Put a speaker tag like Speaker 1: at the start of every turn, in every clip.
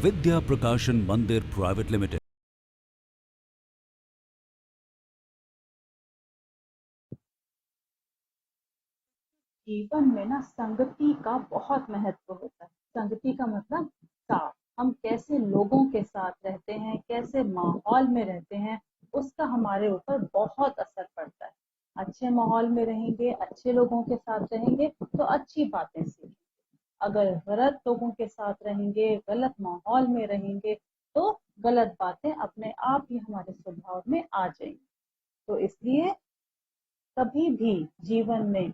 Speaker 1: विद्या प्रकाशन मंदिर private limited.
Speaker 2: जीवन में ना संगति का बहुत महत्व होता है। संगति का मतलब साथ। हम कैसे लोगों के साथ रहते हैं, कैसे माहौल में रहते हैं, उसका हमारे ऊपर बहुत असर पड़ता है। अच्छे माहौल में रहेंगे, अच्छे लोगों के साथ रहेंगे तो अच्छी बातें सीखेंगे। अगर गलत लोगों के साथ रहेंगे, गलत माहौल में रहेंगे तो गलत बातें अपने आप ही हमारे स्वभाव में आ जाएंगी। तो इसलिए कभी भी जीवन में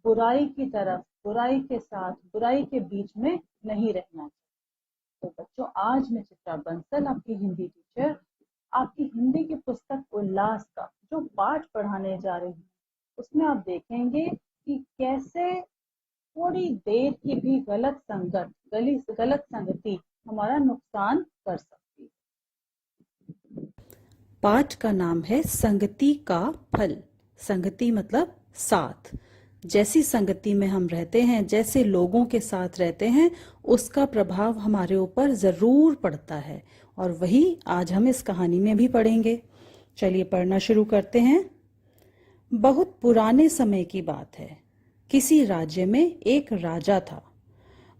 Speaker 2: बुराई की तरफ, बुराई के साथ, बुराई के बीच में नहीं रहना चाहिए। तो बच्चों, आज मैं चित्रा बंसल, आपकी हिंदी टीचर, आपकी हिंदी की पुस्तक उल्लास का जो पाठ पढ़ाने जा रही हूँ, उसमें आप देखेंगे कि कैसे थोड़ी देर की भी गलत संगत, गलत संगति हमारा नुकसान कर सकती है।
Speaker 3: पाठ का नाम है संगति का फल। संगति मतलब साथ। जैसी संगति में हम रहते हैं, जैसे लोगों के साथ रहते हैं, उसका प्रभाव हमारे ऊपर जरूर पड़ता है। और वही आज हम इस कहानी में भी पढ़ेंगे। चलिए पढ़ना शुरू करते हैं। बहुत पुराने समय की बात है। किसी राज्य में एक राजा था।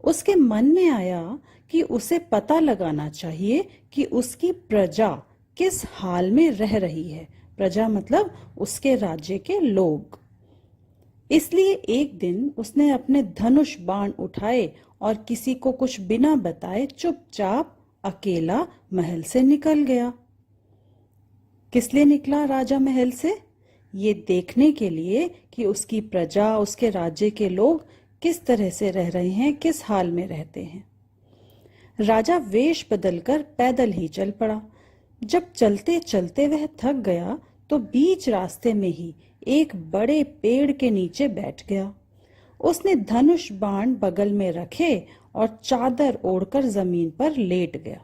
Speaker 3: उसके मन में आया कि उसे पता लगाना चाहिए कि उसकी प्रजा किस हाल में रह रही है। प्रजा मतलब उसके राज्य के लोग। इसलिए एक दिन उसने अपने धनुष बाण उठाए और किसी को कुछ बिना बताए चुपचाप अकेला महल से निकल गया। किस लिए निकला राजा महल से? ये देखने के लिए कि उसकी प्रजा, उसके राज्य के लोग किस तरह से रह रहे हैं, किस हाल में रहते हैं। राजा वेश बदलकर पैदल ही चल पड़ा। जब चलते चलते वह थक गया तो बीच रास्ते में ही एक बड़े पेड़ के नीचे बैठ गया। उसने धनुष बाण बगल में रखे और चादर ओढ़कर जमीन पर लेट गया।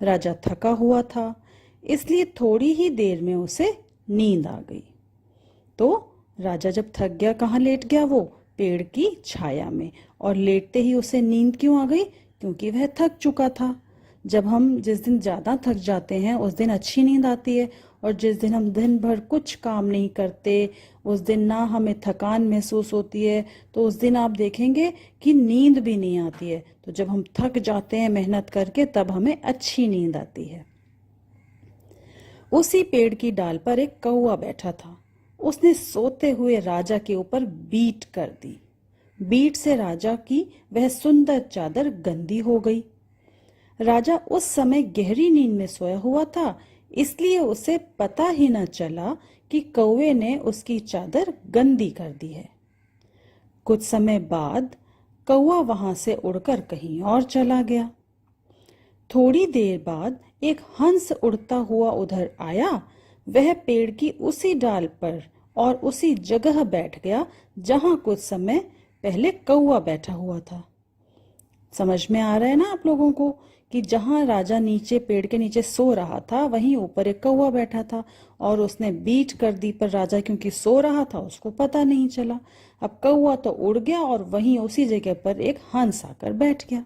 Speaker 3: राजा थका हुआ था, इसलिए थोड़ी ही देर में उसे नींद आ गई। तो राजा जब थक गया, कहाँ लेट गया? वो पेड़ की छाया में। और लेटते ही उसे नींद क्यों आ गई? क्योंकि वह थक चुका था। जब हम जिस दिन ज्यादा थक जाते हैं उस दिन अच्छी नींद आती है, और जिस दिन हम दिन भर कुछ काम नहीं करते, उस दिन ना हमें थकान महसूस होती है, तो उस दिन आप देखेंगे कि नींद भी नहीं आती है। तो जब हम थक जाते हैं मेहनत करके, तब हमें अच्छी नींद आती है। उसी पेड़ की डाल पर एक कौवा बैठा था। उसने सोते हुए राजा के ऊपर बीट कर दी। बीट से राजा की वह सुंदर चादर गंदी हो गई। राजा उस समय गहरी नींद में सोया हुआ था, इसलिए उसे पता ही न चला कि कौवे ने उसकी चादर गंदी कर दी है। कुछ समय बाद कौवा वहां से उड़कर कहीं और चला गया। थोड़ी देर बाद एक हंस उड़ता हुआ उधर आया। वह पेड़ की उसी डाल पर और उसी जगह बैठ गया जहां कुछ समय पहले कौवा बैठा हुआ था। समझ में आ रहा है ना आप लोगों को कि जहां राजा नीचे पेड़ के नीचे सो रहा था, वहीं ऊपर एक कौवा बैठा था, और उसने बीट कर दी, पर राजा क्योंकि सो रहा था उसको पता नहीं चला। अब कौवा तो उड़ गया और वहीं उसी जगह पर एक हंस आकर बैठ गया।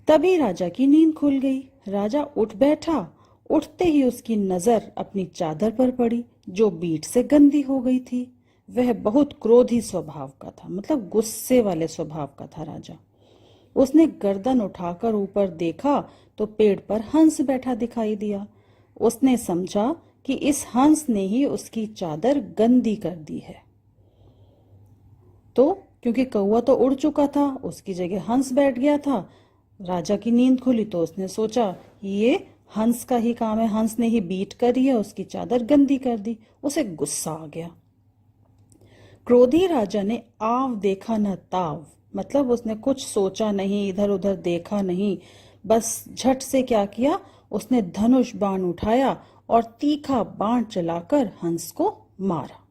Speaker 3: तभी राजा की नींद खुल गई। राजा उठ बैठा। उठते ही उसकी नजर अपनी चादर पर पड़ी जो बीट से गंदी हो गई थी। वह बहुत क्रोधी स्वभाव का था, मतलब गुस्से वाले स्वभाव का था राजा। उसने गर्दन उठाकर ऊपर देखा तो पेड़ पर हंस बैठा दिखाई दिया। उसने समझा कि इस हंस ने ही उसकी चादर गंदी कर दी है। तो क्योंकि कौवा तो उड़ चुका था, उसकी जगह हंस बैठ गया था। राजा की नींद खुली तो उसने सोचा ये हंस का ही काम है, हंस ने ही बीट करी है, उसकी चादर गंदी कर दी। उसे गुस्सा आ गया। क्रोधी राजा ने आव देखा न ताव, मतलब उसने कुछ सोचा नहीं, इधर उधर देखा नहीं, बस झट से क्या किया, उसने धनुष बाण उठाया और तीखा बाण चलाकर हंस को मारा।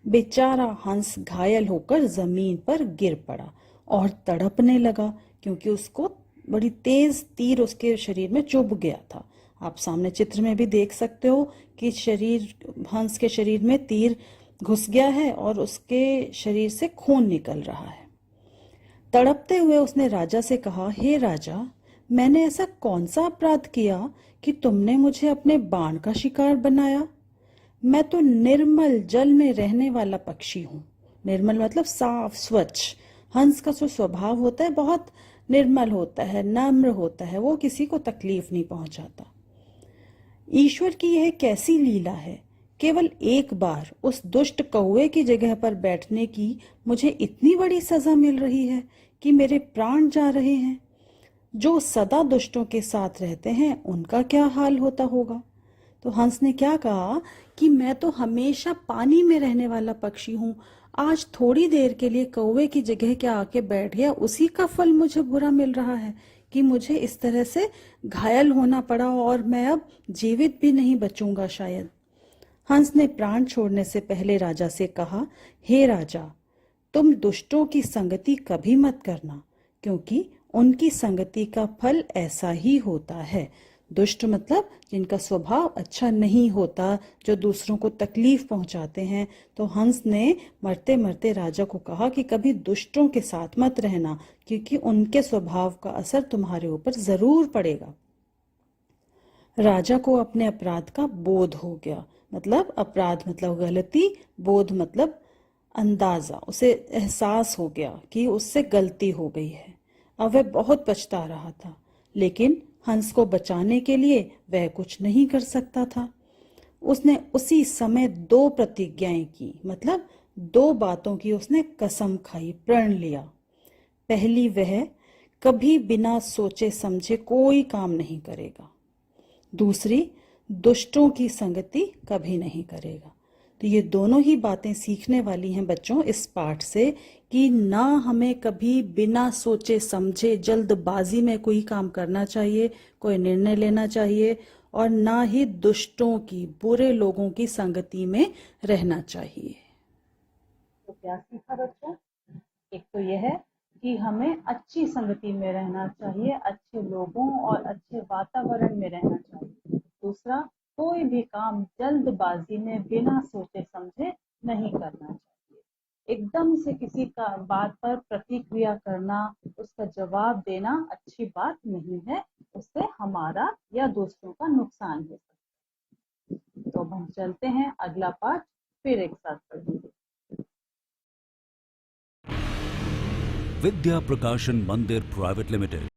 Speaker 3: बेचारा हंस घायल होकर जमीन पर गिर पड़ा और तड़पने लगा, क्योंकि उसको बड़ी तेज तीर उसके शरीर में चुभ गया था। आप सामने चित्र में भी देख सकते हो कि हंस के शरीर में तीर घुस गया है और उसके शरीर से खून निकल रहा है। तड़पते हुए उसने राजा से कहा, हे राजा, मैंने ऐसा कौन सा अपराध किया कि तुमने मुझे अपने बाण का शिकार बनाया? मैं तो निर्मल जल में रहने वाला पक्षी हूँ। निर्मल मतलब साफ स्वच्छ। हंस का जो स्वभाव होता है बहुत निर्मल होता है, नम्र होता है, वो किसी को तकलीफ नहीं पहुंचाता। ईश्वर की यह कैसी लीला है, केवल एक बार उस दुष्ट कौवे की जगह पर बैठने की मुझे इतनी बड़ी सजा मिल रही है कि मेरे प्राण जा रहे हैं। जो सदा दुष्टों के साथ रहते हैं उनका क्या हाल होता होगा। तो हंस ने क्या कहा कि मैं तो हमेशा पानी में रहने वाला पक्षी हूँ, आज थोड़ी देर के लिए कौवे की जगह क्या आके बैठ गया, उसी का फल मुझे बुरा मिल रहा है कि मुझे इस तरह से घायल होना पड़ा और मैं अब जीवित भी नहीं बचूंगा शायद। हंस ने प्राण छोड़ने से पहले राजा से कहा, हे राजा, तुम दुष्टों की संगति कभी मत करना, क्योंकि उनकी संगति का फल ऐसा ही होता है। दुष्ट मतलब जिनका स्वभाव अच्छा नहीं होता, जो दूसरों को तकलीफ पहुंचाते हैं। तो हंस ने मरते मरते राजा को कहा कि कभी दुष्टों के साथ मत रहना, क्योंकि उनके स्वभाव का असर तुम्हारे ऊपर जरूर पड़ेगा। राजा को अपने अपराध का बोध हो गया। मतलब अपराध मतलब गलती, बोध मतलब अंदाजा, उसे एहसास हो गया कि उससे गलती हो गई है। अब वह बहुत पछता रहा था, लेकिन हंस को बचाने के लिए वह कुछ नहीं कर सकता था। उसने उसी समय 2 प्रतिज्ञाएं की, मतलब 2 बातों की उसने कसम खाई, प्रण लिया। पहली, वह कभी बिना सोचे समझे कोई काम नहीं करेगा। दूसरी, दुष्टों की संगति कभी नहीं करेगा। तो ये दोनों ही बातें सीखने वाली हैं बच्चों इस पाठ से, कि ना हमें कभी बिना सोचे समझे जल्दबाजी में कोई काम करना चाहिए, कोई निर्णय लेना चाहिए, और ना ही दुष्टों की, बुरे लोगों की संगति में रहना चाहिए।
Speaker 2: तो क्या सीखा बच्चों? एक तो यह है कि हमें अच्छी संगति में रहना चाहिए, अच्छे लोगों और अच्छे वातावरण में रहना चाहिए। दूसरा, कोई भी काम जल्दबाजी में बिना सोचे समझे नहीं करना चाहिए। एकदम से किसी का बात पर प्रतिक्रिया करना, उसका जवाब देना अच्छी बात नहीं है, उससे हमारा या दूसरों का नुकसान हो सकता है। तो अब हम चलते हैं, अगला पाठ फिर एक साथ पढ़ेंगे।
Speaker 1: विद्या प्रकाशन मंदिर प्राइवेट लिमिटेड।